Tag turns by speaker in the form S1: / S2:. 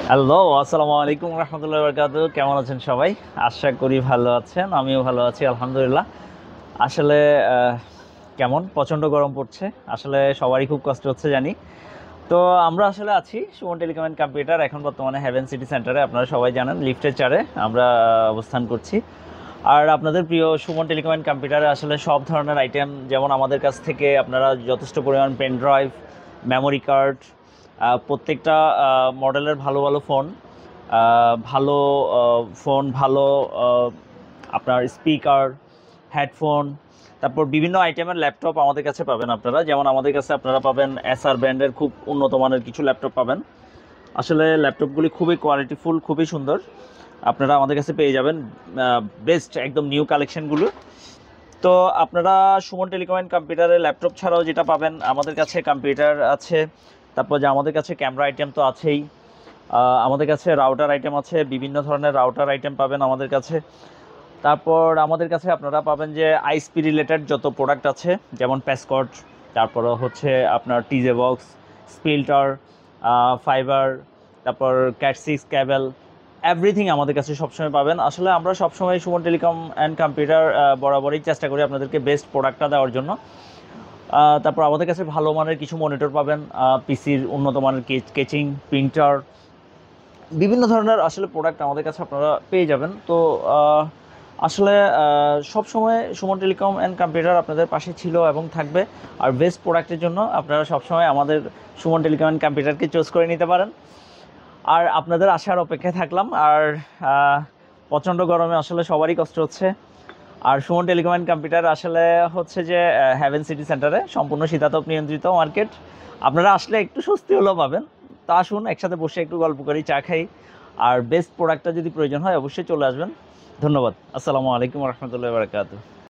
S1: Hello, আসসালামু আলাইকুম রহমতুল্লাহ বরকাত। কেমন আছেন সবাই? আশা করি ভালো আছেন, আমিও ভালো আছি আলহামদুলিল্লাহ। আসলে কেমন প্রচণ্ড গরম পড়ছে, আসলে সবারই খুব কষ্ট হচ্ছে জানি। তো আমরা আসলে আছি সুমন টেলিকম অ্যান্ড কম্পিউটার, এখন বর্তমানে হেভেন সিটি সেন্টারে। আপনারা সবাই জানেন লিফটের চারে আমরা অবস্থান করছি। আর আপনাদের প্রিয় সুমন টেলিকম অ্যান্ড কম্পিউটারে আসলে সব ধরনের আইটেম, যেমন আমাদের কাছ থেকে আপনারা যথেষ্ট পরিমাণ পেন ড্রাইভ, মেমোরি কার্ড, প্রত্যেকটা মডেলের ভালো ভালো ফোন, ভালো ফোন, ভালো আপনার স্পিকার, হেডফোন, তারপর বিভিন্ন আইটেমের ল্যাপটপ আমাদের কাছে পাবেন আপনারা। যেমন আমাদের কাছে আপনারা পাবেন এসআর ব্র্যান্ডের খুব উন্নত মানের কিছু ল্যাপটপ পাবেন। আসলে ল্যাপটপগুলি খুবই কোয়ালিটিফুল, খুবই সুন্দর। আপনারা আমাদের কাছে পেয়ে যাবেন বেস্ট একদম নিউ কালেকশনগুলো। তো আপনারা সুমন টেলিকম অ্যান্ড কম্পিউটারের ল্যাপটপ ছাড়াও যেটা পাবেন, আমাদের কাছে কম্পিউটার আছে, তারপর যে আমাদের কাছে ক্যামেরা আইটেম তো আছেই, আমাদের কাছে রাউটার আইটেম আছে, বিভিন্ন ধরনের রাউটার আইটেম পাবেন আমাদের কাছে। তারপর আমাদের কাছে আপনারা পাবেন যে আইএসপি রিলেটেড যত প্রোডাক্ট আছে, যেমন প্যাসকট, তারপর হচ্ছে আপনার টিজে বক্স, স্পিল্টার, ফাইবার, তারপর ক্যাট 6 ক্যাবেল, এভরিথিং আমাদের কাছে সবসময় পাবেন। আসলে আমরা সবসময় সুমন টেলিকম অ্যান্ড কম্পিউটার বরাবরই চেষ্টা করি আপনাদেরকে বেস্ট প্রোডাক্টটা দেওয়ার জন্য। তারপর আমাদের কাছে ভালো মানের কিছু মনিটর পাবেন, পিসির উন্নত মানের কেচিং, প্রিন্টার, বিভিন্ন ধরনের আসলে প্রোডাক্ট আমাদের কাছে আপনারা পেয়ে যাবেন। তো আসলে সব সময় সুমন টেলিকম অ্যান্ড কম্পিউটার আপনাদের পাশে ছিল এবং থাকবে। আর বেস্ট প্রোডাক্টের জন্য আপনারা সবসময় আমাদের সুমন টেলিকম অ্যান্ড কম্পিউটারকে চুজ করে নিতে পারেন। আর আপনাদের আসার অপেক্ষায় থাকলাম। আর প্রচণ্ড গরমে আসলে সবারই কষ্ট হচ্ছে। আর সুমন টেলিকম অ্যান্ড কম্পিউটার আসলে হচ্ছে যে হেভেন সিটি সেন্টারে সম্পূর্ণ শীতাতপ নিয়ন্ত্রিত মার্কেট। আপনারা আসলে একটু স্বস্তি হলেও পাবেন। তা আসুন একসাথে বসে একটু গল্প করি, চা খাই। আর বেস্ট প্রোডাক্টটা যদি প্রয়োজন হয় অবশ্যই চলে আসবেন। ধন্যবাদ। আসসালামু আলাইকুম রহমতুল্লাহ বারকাতুহু।